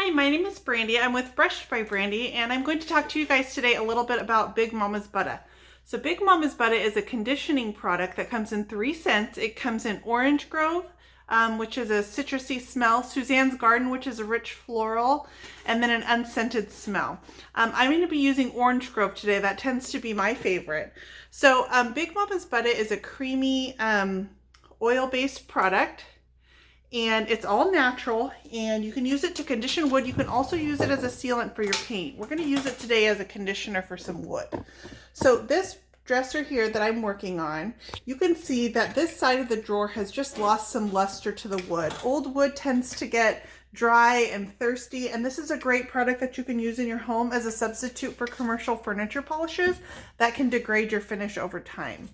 Hi, my name is Brandy. I'm with Brush by Brandy, and I'm going to talk to you guys today a little bit about Big Mama's Butter. So Big Mama's Butter is a conditioning product that comes in 3 scents. It comes in Orange Grove, which is a citrusy smell, Suzanne's Garden, which is a rich floral, and then an unscented smell. I'm going to be using Orange Grove today. That tends to be my favorite. So Big Mama's Butter is a creamy oil-based product. And it's all natural, and you can use it to condition wood. You can also use it as a sealant for your paint. We're going to use it today as a conditioner for some wood. So this dresser here that I'm working on, you can see that this side of the drawer has just lost some luster to the wood. Old wood tends to get dry and thirsty, and this is a great product that you can use in your home as a substitute for commercial furniture polishes that can degrade your finish over time.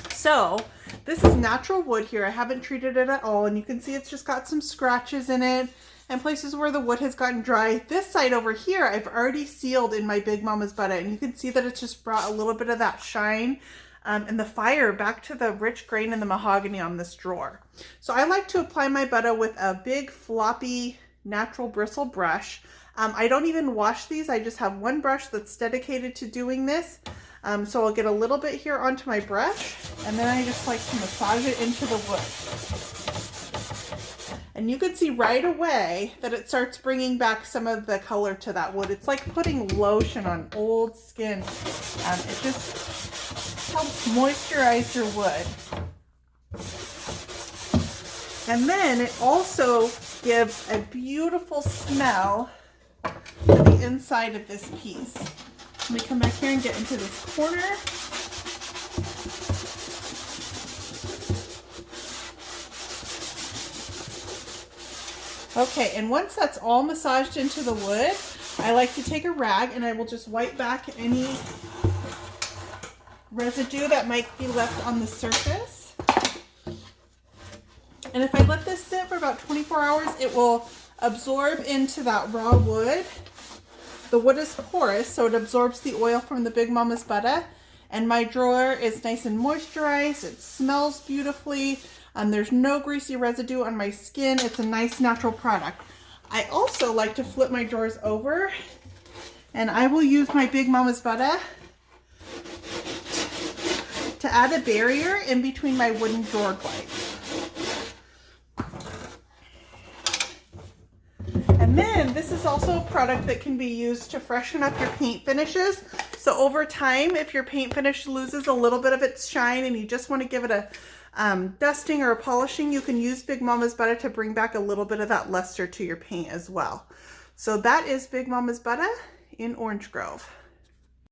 So this is natural wood here. I haven't treated it at all, and you can see it's just got some scratches in it and places where the wood has gotten dry. This side over here I've already sealed in my Big Mama's Butter, and you can see that it's just brought a little bit of that shine and the fire back to the rich grain and the mahogany on this drawer. So I like to apply my butter with a big floppy natural bristle brush. I don't even wash these. I just have one brush that's dedicated to doing this. So I'll get a little bit here onto my brush, and then I just like to massage it into the wood. And you can see right away that it starts bringing back some of the color to that wood. It's like putting lotion on old skin. It just helps moisturize your wood. And then it also gives a beautiful smell to the inside of this piece. Let me come back here and get into this corner. Okay, and once that's all massaged into the wood, I like to take a rag and I will just wipe back any residue that might be left on the surface. And if I let this sit for about 24 hours, it will absorb into that raw wood. The wood is porous, so it absorbs the oil from the Big Mama's Butter, and my drawer is nice and moisturized. It smells beautifully. There's no greasy residue on my skin. It's a nice natural product. I also like to flip my drawers over, and I will use my Big Mama's Butter to add a barrier in between my wooden drawer glides. And then this is also a product that can be used to freshen up your paint finishes. So over time, if your paint finish loses a little bit of its shine and you just want to give it a dusting or a polishing, you can use Big Mama's Butter to bring back a little bit of that luster to your paint as well. So that is Big Mama's Butter in Orange Grove.